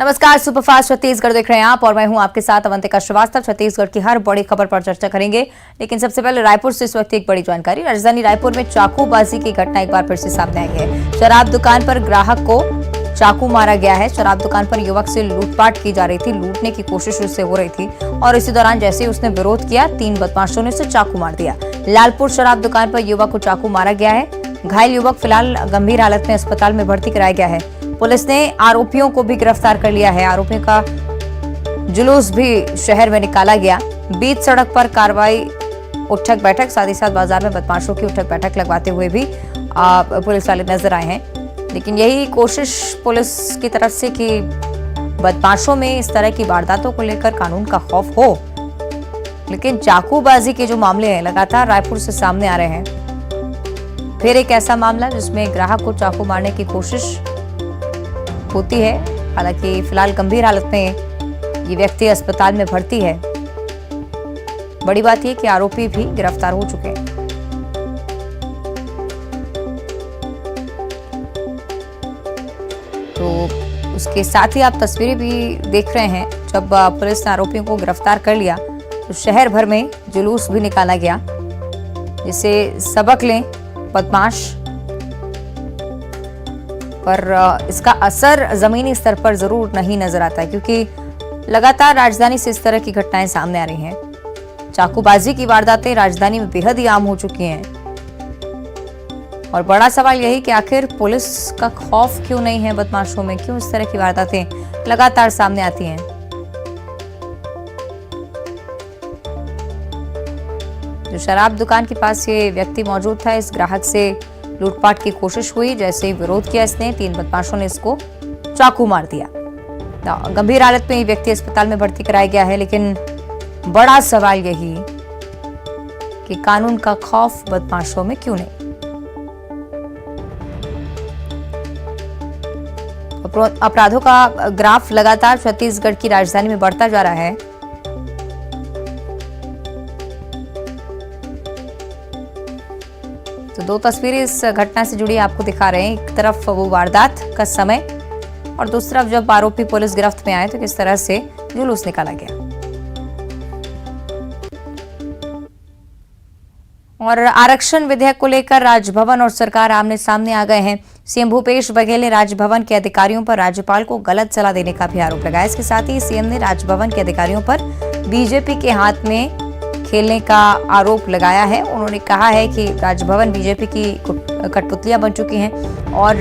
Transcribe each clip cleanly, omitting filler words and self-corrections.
नमस्कार, सुपरफास्ट छत्तीसगढ़ देख रहे हैं आप और मैं हूं आपके साथ अवंतिका श्रीवास्तव। छत्तीसगढ़ की हर बड़ी खबर पर चर्चा करेंगे, लेकिन सबसे पहले रायपुर से इस वक्त एक बड़ी जानकारी। राजधानी रायपुर में चाकूबाजी की घटना एक बार फिर से सामने आई है। शराब दुकान पर ग्राहक को चाकू मारा गया है। शराब दुकान पर युवक से लूटपाट की जा रही थी, लूटने की कोशिश उससे हो रही थी और इसी दौरान जैसे ही उसने विरोध किया, 3 बदमाशों ने उसे चाकू मार दिया। लालपुर शराब दुकान पर युवक को चाकू मारा गया है। घायल युवक फिलहाल गंभीर हालत में अस्पताल में भर्ती कराया गया है। पुलिस ने आरोपियों को भी गिरफ्तार कर लिया है। आरोपियों का जुलूस भी शहर में निकाला गया। बीच सड़क पर कार्रवाई, उठक बैठक, साथ ही साथ बाजार में बदमाशों की उठक बैठक लगवाते हुए भी पुलिस वाले नजर आए हैं। लेकिन यही कोशिश पुलिस की तरफ से कि बदमाशों में इस तरह की वारदातों को लेकर कानून का खौफ हो। लेकिन चाकूबाजी के जो मामले हैं लगातार रायपुर से सामने आ रहे हैं। फिर एक ऐसा मामला जिसमें ग्राहक को चाकू मारने की कोशिश होती है। हालांकि फिलहाल गंभीर हालत में ये व्यक्ति अस्पताल में भर्ती है। बड़ी बात यह कि आरोपी भी गिरफ्तार हो चुके हैं। तो उसके साथ ही आप तस्वीरें भी देख रहे हैं। जब पुलिस ने आरोपियों को गिरफ्तार कर लिया तो शहर भर में जुलूस भी निकाला गया, जिसे सबक लें बदमाश। पर इसका असर जमीनी स्तर पर जरूर नहीं नजर आता है, क्योंकि लगातार राजधानी से इस तरह की घटनाएं सामने आ रही हैं। चाकूबाजी की वारदातें राजधानी में बेहद ही आम हो चुकी हैं और बड़ा सवाल यही कि आखिर पुलिस का खौफ क्यों नहीं है बदमाशों में, क्यों इस तरह की वारदातें लगातार सामने आती हैं। जो शराब दुकान के पास ये व्यक्ति मौजूद था, इस ग्राहक से लूटपाट की कोशिश हुई। जैसे ही विरोध किया इसने, 3 बदमाशों ने इसको चाकू मार दिया। गंभीर हालत में ये व्यक्ति अस्पताल में भर्ती कराया गया है। लेकिन बड़ा सवाल यही कि कानून का खौफ बदमाशों में क्यों नहीं। अपराधों का ग्राफ लगातार छत्तीसगढ़ की राजधानी में बढ़ता जा रहा है। तो 2 तस्वीरें इस घटना से जुड़ी आपको दिखा रहे हैं। एक तरफ वो वारदात का समय और दूसरी तरफ जब आरोपी पुलिस गिरफ्त में आए तो किस तरह से जुलूस निकाला गया। और आरक्षण विधेयक को लेकर राजभवन और सरकार आमने सामने आ गए हैं। सीएम भूपेश बघेल ने राजभवन के अधिकारियों पर राज्यपाल को गलत सलाह देने का भी आरोप लगाया। इसके साथ ही सीएम ने राजभवन के अधिकारियों पर बीजेपी के हाथ में खेलने का आरोप लगाया है। उन्होंने कहा है कि राजभवन बीजेपी की कठपुतलियां बन चुकी हैं और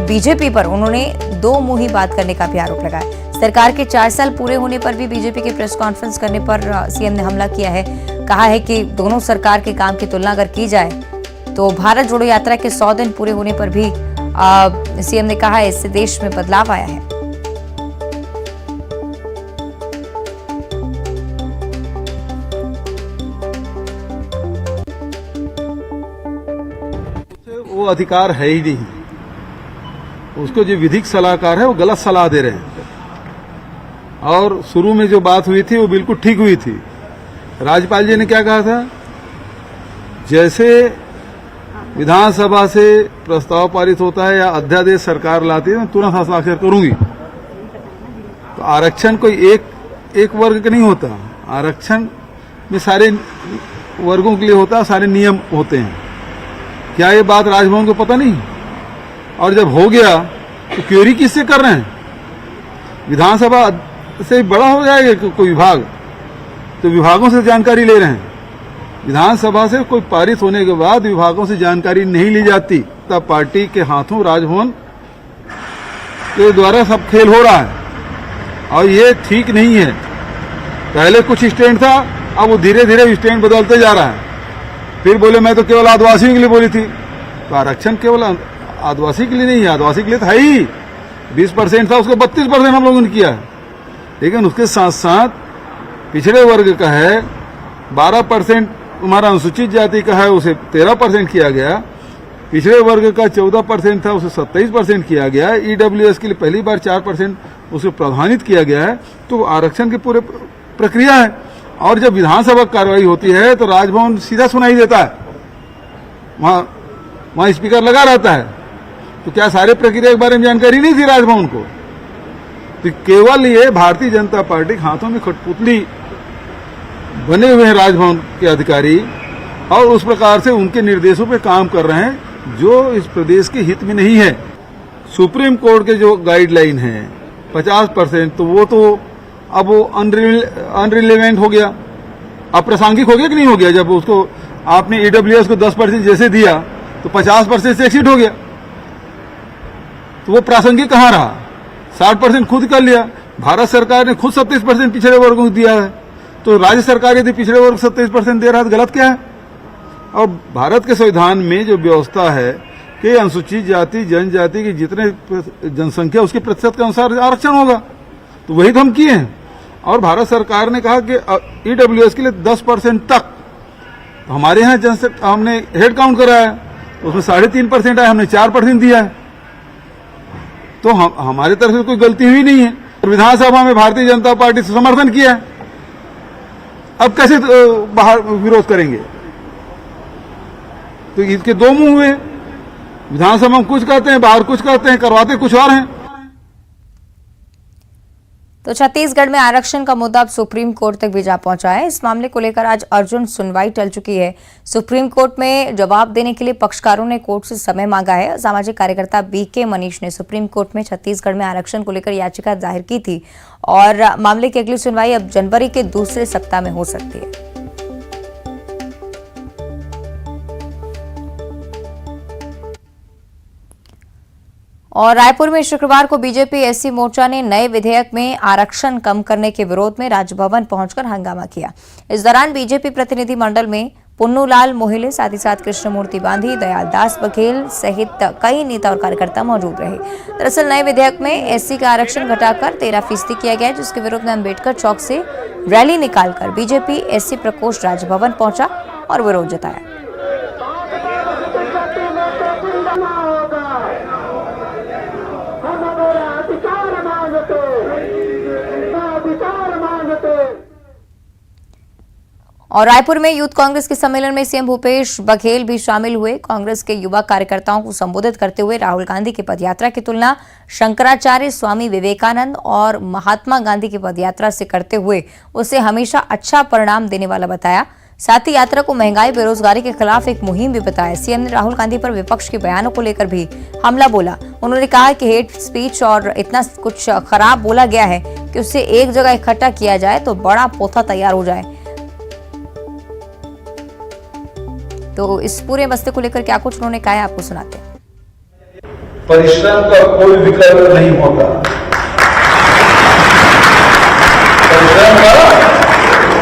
बीजेपी पर उन्होंने 2 मुंही बात करने का भी आरोप लगाया। सरकार के 4 साल पूरे होने पर भी बीजेपी के प्रेस कॉन्फ्रेंस करने पर सीएम ने हमला किया है। कहा है कि दोनों सरकार के काम की तुलना अगर की जाए तो भारत जोड़ो यात्रा के 100 दिन पूरे होने पर भी सीएम ने कहा है इससे देश में बदलाव आया है। वो अधिकार है ही नहीं। उसको जो विधिक सलाहकार है वो गलत सलाह दे रहे हैं। और शुरू में जो बात हुई थी वो बिल्कुल ठीक हुई थी। राज्यपाल जी ने क्या कहा था, जैसे विधानसभा से प्रस्ताव पारित होता है या अध्यादेश सरकार लाती है, मैं तुरंत हस्ताक्षर करूंगी। तो आरक्षण कोई एक वर्ग का नहीं होता। आरक्षण में सारे वर्गों के लिए होता है, सारे नियम होते हैं। क्या ये बात राजभवन को पता नहीं? और जब हो गया तो क्वेरी किससे कर रहे हैं? विधानसभा से बड़ा हो जाएगा कोई विभाग, तो विभागों से जानकारी ले रहे हैं। विधानसभा से कोई पारित होने के बाद विभागों से जानकारी नहीं ली जाती, तब पार्टी के हाथों राजभवन के द्वारा सब खेल हो रहा है और ये ठीक नहीं है। पहले कुछ स्टैंड था, अब वो धीरे धीरे स्टैंड बदलते जा रहा है। फिर बोले मैं तो केवल आदिवासियों के लिए बोली थी। तो आरक्षण केवल आदिवासी के लिए नहीं है, आदिवासी के लिए था ही। 20% था, उसको 32% हम लोगों ने किया है। लेकिन उसके साथ साथ पिछड़े वर्ग का है 12%, हमारा अनुसूचित जाति का है उसे 13% किया गया। पिछड़े वर्ग का 14% था, उसे 27% किया गया। ईडब्ल्यूएस के लिए पहली बार 4% उसे प्रावधानित किया गया है। तो आरक्षण की पूरे प्रक्रिया है। और जब विधानसभा कार्रवाई होती है तो राजभवन सीधा सुनाई देता है, वहां स्पीकर लगा रहता है। तो क्या सारे प्रक्रिया के बारे में जानकारी नहीं थी राजभवन को? तो केवल ये भारतीय जनता पार्टी के हाथों में कठपुतली बने हुए हैं राजभवन के अधिकारी, और उस प्रकार से उनके निर्देशों पे काम कर रहे हैं जो इस प्रदेश के हित में नहीं है। सुप्रीम कोर्ट के जो गाइडलाइन है 50%, तो वो तो अब वो अनरिलेवेंट हो गया, अप्रासंगिक हो गया कि नहीं हो गया। जब उसको आपने ईडब्ल्यूएस को 10% जैसे दिया तो 50% से एक्सीड हो गया, तो वो प्रासंगिक कहाँ रहा। 60% खुद कर लिया। भारत सरकार ने खुद 37% पिछड़े वर्गों को दिया है, तो राज्य सरकार यदि पिछड़े वर्ग 37% दे रहा है तो गलत क्या है। और भारत के संविधान में जो व्यवस्था है कि अनुसूचित जाति जनजाति की जितने जनसंख्या उसके प्रतिशत के अनुसार आरक्षण होगा, तो वही तो हम किए हैं। और भारत सरकार ने कहा कि ईडब्ल्यूएस के लिए 10% तक, तो हमारे यहाँ हमने हेड काउंट कराया तो उसमें 3.5% आया, हमने 4% दिया है, तो हमारे तरफ से कोई गलती हुई नहीं है। विधानसभा में भारतीय जनता पार्टी से समर्थन किया है, अब कैसे बाहर विरोध करेंगे। तो इसके दो मुंह हुए, विधानसभा में कुछ कहते हैं, बाहर कुछ कहते हैं, करवाते कुछ और हैं। तो छत्तीसगढ़ में आरक्षण का मुद्दा अब सुप्रीम कोर्ट तक भी जा पहुंचा है। इस मामले को लेकर आज अर्जुन सुनवाई टल चुकी है। सुप्रीम कोर्ट में जवाब देने के लिए पक्षकारों ने कोर्ट से समय मांगा है। सामाजिक कार्यकर्ता बीके मनीष ने सुप्रीम कोर्ट में छत्तीसगढ़ में आरक्षण को लेकर याचिका दायर की थी और मामले की अगली सुनवाई अब जनवरी के दूसरे सप्ताह में हो सकती है। और रायपुर में शुक्रवार को बीजेपी एससी मोर्चा ने नए विधेयक में आरक्षण कम करने के विरोध में राजभवन पहुंचकर हंगामा किया। इस दौरान बीजेपी प्रतिनिधि मंडल में पुन्नूलाल मोहिले, साथ ही साथ कृष्णमूर्ति बांधी, दयाल दास बघेल सहित कई नेता और कार्यकर्ता मौजूद रहे। दरअसल नए विधेयक में एससी का आरक्षण घटाकर 13% किया गया है, जिसके विरोध में अम्बेडकर चौक से रैली निकालकर बीजेपी एससी प्रकोष्ठ राजभवन पहुंचा और विरोध जताया। और रायपुर में यूथ कांग्रेस के सम्मेलन में सीएम भूपेश बघेल भी शामिल हुए। कांग्रेस के युवा कार्यकर्ताओं को संबोधित करते हुए राहुल गांधी की पदयात्रा की तुलना शंकराचार्य, स्वामी विवेकानंद और महात्मा गांधी की पदयात्रा से करते हुए उसे हमेशा अच्छा परिणाम देने वाला बताया। साथ ही यात्रा को महंगाई, बेरोजगारी के खिलाफ एक मुहिम भी बताया। सीएम ने राहुल गांधी पर विपक्ष के बयानों को लेकर भी हमला बोला। उन्होंने कहा कि हेट स्पीच और इतना कुछ खराब बोला गया है कि उसे एक जगह इकट्ठा किया जाए तो बड़ा पोथा तैयार हो जाए। तो इस पूरे मसले को लेकर क्या कुछ उन्होंने कहा है, आपको सुनाते हैं। परिश्रम का कोई विकल्प नहीं होता, परिश्रम का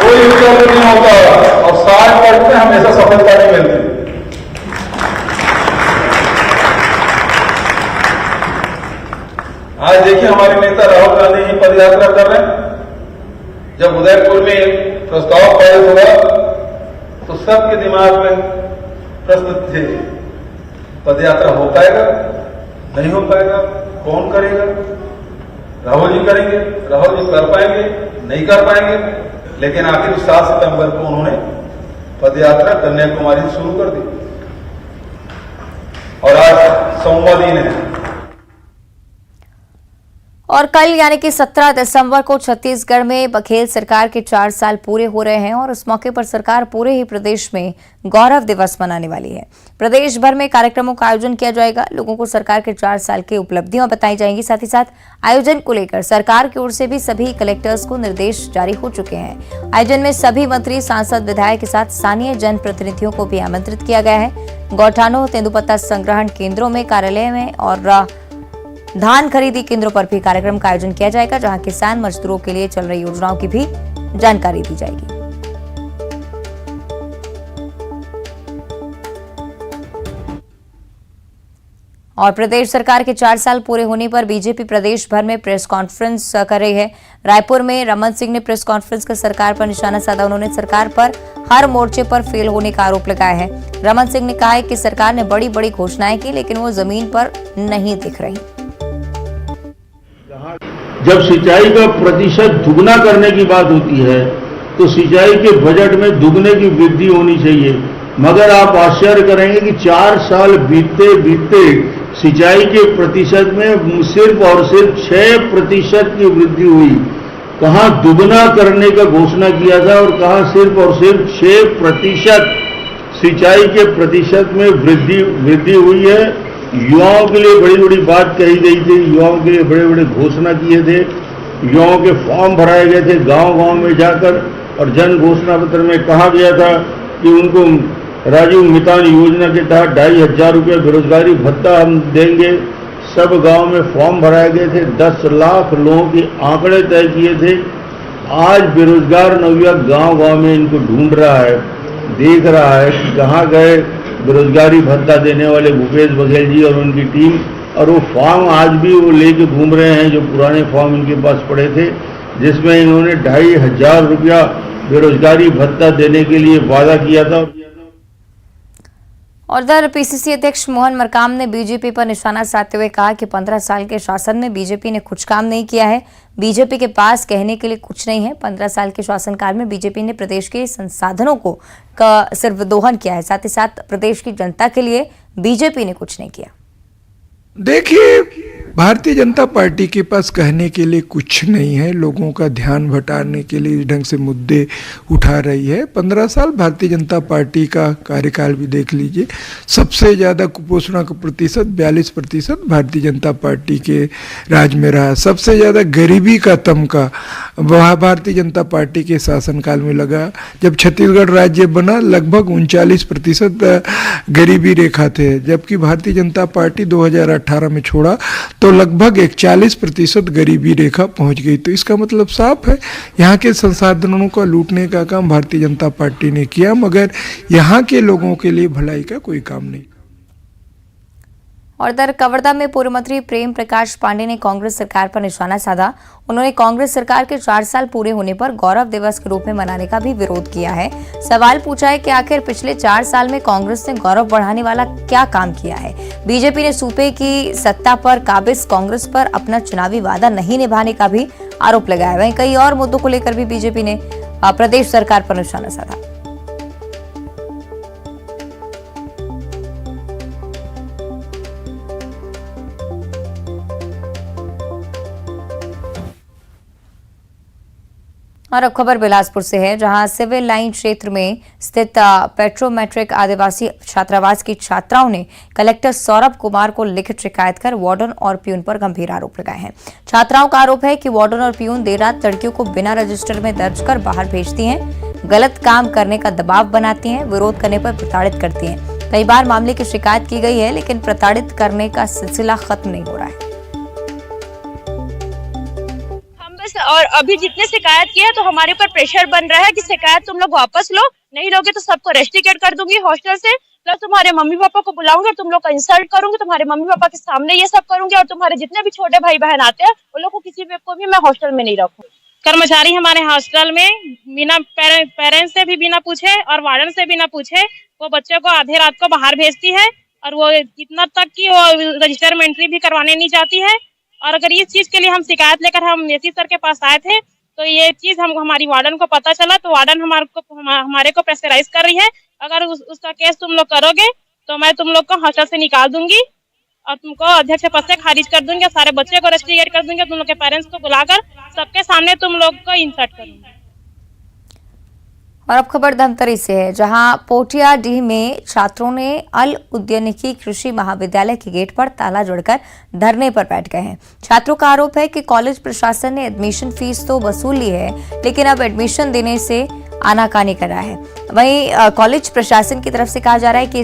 कोई विकल्प नहीं होता और साथ पढ़ने में हमेशा सफलता नहीं मिलती। आज देखिए हमारे नेता राहुल गांधी जी पदयात्रा कर रहे हैं। जब उदयपुर में प्रस्ताव पारित हुआ तो सबके दिमाग में प्रश्न थे, पदयात्रा हो पाएगा, नहीं हो पाएगा, कौन करेगा। राहुल जी करेंगे, राहुल जी कर पाएंगे, नहीं कर पाएंगे। लेकिन आखिर 7 सितंबर को उन्होंने पदयात्रा कन्याकुमारी से शुरू कर दी और आज सोमवार दिन है। और कल यानी कि 17 दिसंबर को छत्तीसगढ़ में बघेल सरकार के 4 साल पूरे हो रहे हैं और उस मौके पर सरकार पूरे ही प्रदेश में गौरव दिवस मनाने वाली है। प्रदेश भर में कार्यक्रमों का आयोजन किया जाएगा। लोगों को सरकार के 4 साल की उपलब्धियां बताई जाएंगी। साथ ही साथ आयोजन को लेकर सरकार की ओर से भी सभी कलेक्टर्स को निर्देश जारी हो चुके हैं। आयोजन में सभी मंत्री, सांसद, विधायक के साथ स्थानीय जनप्रतिनिधियों को भी आमंत्रित किया गया है। गौठानों, तेंदुपत्ता संग्रहण केंद्रों में, कार्यालय में और धान खरीदी केंद्रों पर भी कार्यक्रम का आयोजन किया जाएगा, जहां किसान मजदूरों के लिए चल रही योजनाओं की भी जानकारी दी जाएगी। और प्रदेश सरकार के 4 साल पूरे होने पर बीजेपी प्रदेश भर में प्रेस कॉन्फ्रेंस कर रही है। रायपुर में रमन सिंह ने प्रेस कॉन्फ्रेंस कर सरकार पर निशाना साधा। उन्होंने सरकार पर हर मोर्चे पर फेल होने का आरोप लगाया है। रमन सिंह ने कहा है कि सरकार ने बड़ी बड़ी घोषणाएं की, लेकिन वो जमीन पर नहीं दिख रही। जब सिंचाई का प्रतिशत दुगना करने की बात होती है तो सिंचाई के बजट में दुगने की वृद्धि होनी चाहिए, मगर आप आश्चर्य करेंगे कि 4 साल बीतते बीतते सिंचाई के प्रतिशत में सिर्फ और सिर्फ 6% की वृद्धि हुई। कहाँ दुगना करने का घोषणा किया था और कहाँ सिर्फ और सिर्फ 6% सिंचाई के प्रतिशत में वृद्धि हुई है। युवाओं के लिए बड़ी बड़ी बात कही गई थी, युवाओं के लिए बड़े बड़े घोषणा किए थे, युवाओं के फॉर्म भराए गए थे गांव-गांव में जाकर, और जन घोषणा पत्र में कहा गया था कि उनको राजीव मितान योजना के तहत 2,500 रुपये बेरोजगारी भत्ता हम देंगे। सब गांव में फॉर्म भराए गए थे, 10 लाख लोगों के आंकड़े तय किए थे। आज बेरोजगार नवयुवक गांव-गांव में इनको ढूंढ रहा है, देख रहा है कि कहाँ गए बेरोजगारी भत्ता देने वाले भूपेश बघेल जी और उनकी टीम, और वो फॉर्म आज भी वो लेके घूम रहे हैं जो पुराने फॉर्म इनके पास पड़े थे, जिसमें इन्होंने 2,500 रुपया बेरोजगारी भत्ता देने के लिए वादा किया था। और इधर पीसीसी अध्यक्ष मोहन मरकाम ने बीजेपी पर निशाना साधते हुए कहा कि 15 साल के शासन में बीजेपी ने कुछ काम नहीं किया है, बीजेपी के पास कहने के लिए कुछ नहीं है। 15 साल के शासनकाल में बीजेपी ने प्रदेश के संसाधनों का सिर्फ दोहन किया है, साथ ही साथ प्रदेश की जनता के लिए बीजेपी ने कुछ नहीं किया। देखिए, भारतीय जनता पार्टी के पास कहने के लिए कुछ नहीं है, लोगों का ध्यान भटाने के लिए इस ढंग से मुद्दे उठा रही है। 15 साल भारतीय जनता पार्टी का कार्यकाल भी देख लीजिए, सबसे ज़्यादा कुपोषण का प्रतिशत 42% भारतीय जनता पार्टी के राज में रहा। सबसे ज़्यादा गरीबी का तमगा वह भारतीय जनता पार्टी के शासनकाल में लगा। जब छत्तीसगढ़ राज्य बना लगभग 39% गरीबी रेखा थे, जबकि भारतीय जनता पार्टी 2018 में छोड़ा तो लगभग 41% गरीबी रेखा पहुंच गई। तो इसका मतलब साफ है, यहाँ के संसाधनों का लूटने का काम भारतीय जनता पार्टी ने किया, मगर यहाँ के लोगों के लिए भलाई का कोई काम नहीं। और इधर कवर्धा में पूर्व मंत्री प्रेम प्रकाश पांडे ने कांग्रेस सरकार पर निशाना साधा। उन्होंने कांग्रेस सरकार के 4 साल पूरे होने पर गौरव दिवस के रूप में मनाने का भी विरोध किया है। सवाल पूछा है कि आखिर पिछले 4 साल में कांग्रेस ने गौरव बढ़ाने वाला क्या काम किया है। बीजेपी ने सूबे की सत्ता पर काबिज कांग्रेस पर अपना चुनावी वादा नहीं निभाने का भी आरोप लगाया। वहीं कई और मुद्दों को लेकर भी बीजेपी ने प्रदेश सरकार पर निशाना साधा। और अब खबर बिलासपुर से है, जहां सिविल लाइन क्षेत्र में स्थित पेट्रोमेट्रिक आदिवासी छात्रावास की छात्राओं ने कलेक्टर सौरभ कुमार को लिखित शिकायत कर वार्डन और प्यून पर गंभीर आरोप लगाए हैं। छात्राओं का आरोप है कि वार्डन और प्यून देर रात लड़कियों को बिना रजिस्टर में दर्ज कर बाहर भेजती हैं, गलत काम करने का दबाव बनाती हैं, विरोध करने पर प्रताड़ित करती हैं। कई बार मामले की शिकायत की गई है, लेकिन प्रताड़ित करने का सिलसिला खत्म नहीं हो रहा है। और अभी जितने शिकायत किए तो हमारे ऊपर प्रेशर बन रहा है कि शिकायत तुम लोग वापस लो, नहीं लोगे तो सबको रेस्ट्रिकेट कर दूंगी हॉस्टल से, प्लस तुम्हारे मम्मी पापा को बुलाऊंगी और तुम लोग का इंसल्ट करूंगी, तुम्हारे मम्मी पापा के सामने ये सब करूंगी, और तुम्हारे जितने भी छोटे भाई बहन आते हैं उन लोग को किसी को भी मैं हॉस्टल में नहीं रखूंगी। कर्मचारी हमारे हॉस्टल में बिना पेरेंट्स से भी बिना पूछे और वार्डन से बिना पूछे वो बच्चे को आधे रात को बाहर भेजती है, और वो इतना तक कि वो रजिस्टर में एंट्री भी करवाने नहीं जाती है। और अगर इस चीज के लिए हम शिकायत लेकर हम एसी सर के पास आए थे, तो ये चीज हमारी वार्डन को पता चला, तो वार्डन हमारे को प्रेशराइज कर रही है। अगर उसका केस तुम लोग करोगे तो मैं तुम लोग को हॉस्टल से निकाल दूंगी और तुमको अध्यक्ष पद से खारिज कर दूंगी, सारे बच्चे को रेस्ट्रिकेट कर दूंगी, तुम लोग के पेरेंट्स को बुलाकर सबके सामने तुम लोग को इंसल्ट करूंगी। और अब खबर धमतरी से है, जहां पोटियाडीह में छात्रों ने अल उद्यानिकी कृषि महाविद्यालय के गेट पर ताला जोड़कर धरने पर बैठ गए हैं। छात्रों का आरोप है कि कॉलेज प्रशासन ने एडमिशन फीस तो वसूल ली है, लेकिन अब एडमिशन देने से आनाकानी कर रहा है। वहीं कॉलेज प्रशासन की तरफ से कहा जा रहा है कि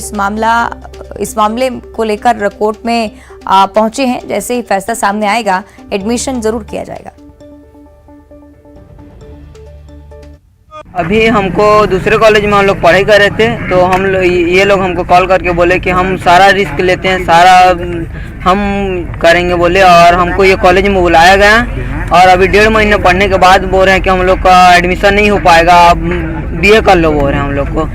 इस मामले को लेकर कोर्ट में पहुंचे हैं, जैसे ही फैसला सामने आएगा एडमिशन जरूर किया जाएगा। अभी हमको दूसरे कॉलेज में हम लोग पढ़ाई कर रहे थे, तो ये लोग हमको कॉल करके बोले कि हम सारा रिस्क लेते हैं, सारा हम करेंगे बोले, और हमको ये कॉलेज में बुलाया गया। और अभी 1.5 महीने पढ़ने के बाद बोल रहे हैं कि हम लोग का एडमिशन नहीं हो पाएगा, आप बीए कर लो बोल रहे हैं हम लोग को।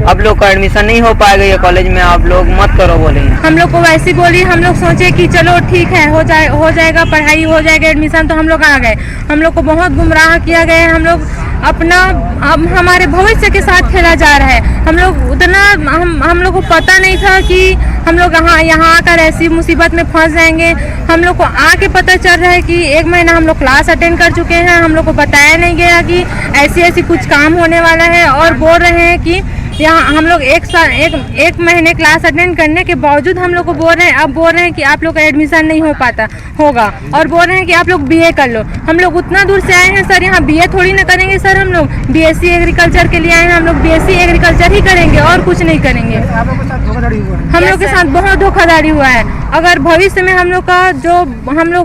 आप लोग का एडमिशन नहीं हो पाएगा ये कॉलेज में, आप लोग मत करो बोले। हम लोग को वैसे बोली, हम लोग सोचे कि चलो ठीक है, हो जाएगा, पढ़ाई हो जाएगा, एडमिशन, तो हम लोग आ गए। हम लोग को बहुत गुमराह किया गया है। हम लोग अपना हमारे भविष्य के साथ खेला जा रहा है। हम लोग उतना हम लोग को पता नहीं था कि हम लोग यहाँ आकर ऐसी मुसीबत में फंस जाएंगे। हम लोग को आके पता चल रहा है कि 1 महीना हम लोग क्लास अटेंड कर चुके हैं, हम लोग को बताया नहीं गया कि ऐसी कुछ काम होने वाला है, और बोल रहे हैं कि यहाँ हम लोग एक महीने क्लास अटेंड करने के बावजूद हम लोग को बोल रहे हैं कि आप लोग का एडमिशन नहीं हो पाता होगा, और बोल रहे हैं कि आप लोग बीए कर लो। हम लोग उतना दूर से आए हैं सर, यहाँ बीए थोड़ी ना करेंगे सर, हम लोग बीएससी एग्रीकल्चर के लिए आए हैं, हम लोग बीएससी एग्रीकल्चर ही करेंगे और कुछ नहीं करेंगे। हम लोग के साथ बहुत धोखाधड़ी हुआ है। अगर भविष्य में हम लोग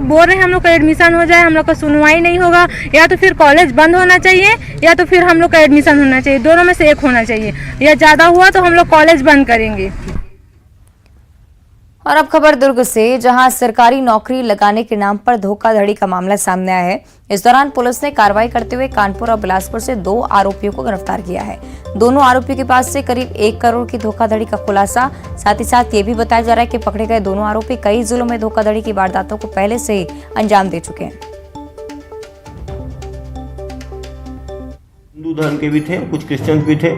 बोल रहे हैं हम लोग का एडमिशन हो जाए, हम लोग का सुनवाई नहीं होगा, या तो फिर कॉलेज बंद होना चाहिए या तो फिर हम लोग का एडमिशन होना चाहिए, दोनों में से एक होना चाहिए। या ज्यादा हुआ तो हम लोग कॉलेज बंद करेंगे। और अब खबर दुर्ग से, जहां सरकारी नौकरी लगाने के नाम पर धोखाधड़ी का मामला सामने आया है। इस दौरान पुलिस ने कार्रवाई करते हुए कानपुर और बिलासपुर से 2 आरोपियों को गिरफ्तार किया है। दोनों आरोपियों के पास से करीब 1 करोड़ की धोखाधड़ी का खुलासा। साथ ही साथ ये भी बताया जा रहा है कि पकड़े गए दोनों आरोपी कई जिलों में धोखाधड़ी की वारदातों को पहले से ही अंजाम दे चुके हैं। हिंदू धर्म के भी थे, कुछ क्रिश्चियंस भी थे।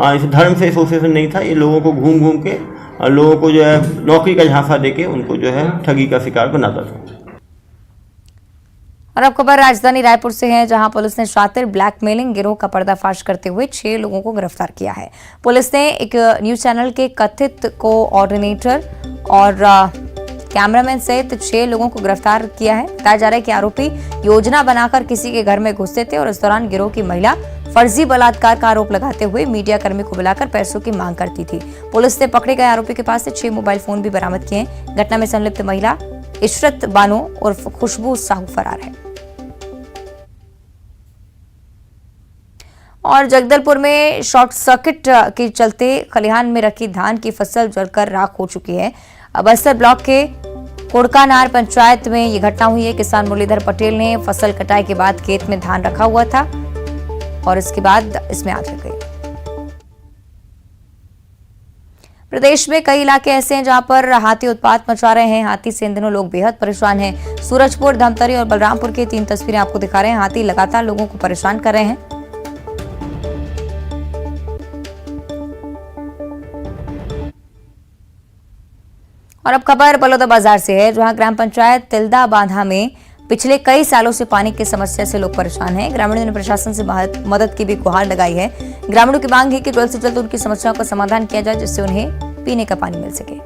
इस धर्म से एसोसिएशन नहीं था। ये लोगों को घूम घूम के लोगों को जो है नौकरी का झांसा देके उनको जो है ठगी का शिकार बनाता था। और अब खबर राजधानी रायपुर से है, जहां पुलिस ने शातिर ब्लैकमेलिंग गिरोह का पर्दाफाश करते हुए 6 लोगों को गिरफ्तार किया है। पुलिस ने एक न्यूज चैनल के कथित कोऑर्डिनेटर और कैमरामैन सहित 6 लोगों को गिरफ्तार किया है। बताया जा रहा है कि आरोपी योजना बनाकर किसी के घर में घुसते थे और इस दौरान गिरोह की महिला फर्जी बलात्कार का आरोप लगाते हुए मीडिया कर्मी को बुलाकर पैसों की मांग करती थी। पुलिस ने पकड़े गए आरोपी के पास से 6 मोबाइल फोन भी बरामद किए हैं। घटना में संलिप्त महिला इशरत बानो उर्फ खुशबू साहू फरार है। और जगदलपुर में शॉर्ट सर्किट के चलते खलिहान में रखी धान की फसल जलकर राख हो चुकी है। बस्तर ब्लॉक के कोड़कानार पंचायत में ये घटना हुई है। किसान मुरलीधर पटेल ने फसल कटाई के बाद खेत में धान रखा हुआ था और इसके बाद इसमें आग लग गई। प्रदेश में कई इलाके ऐसे हैं जहां पर हाथी उत्पात मचा रहे हैं। हाथी से इन दिनों लोग बेहद परेशान हैं। सूरजपुर, धमतरी और बलरामपुर की 3 तस्वीरें आपको दिखा रहे हैं। हाथी लगातार लोगों को परेशान कर रहे हैं। और अब खबर बलौदाबाजार से है, जहां ग्राम पंचायत तिल्दा बांधा में पिछले कई सालों से पानी की समस्या से लोग परेशान हैं। ग्रामीणों ने प्रशासन से मदद की भी गुहार लगाई है। ग्रामीणों की मांग है कि जल्द से जल्द उनकी समस्याओं का समाधान किया जाए, जिससे उन्हें पीने का पानी मिल सके।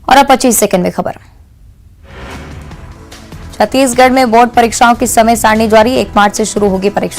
और अब 25 सेकंड में खबर। छत्तीसगढ़ में बोर्ड परीक्षाओं की समय सारणी जारी। 1 मार्च से शुरू होगी परीक्षा।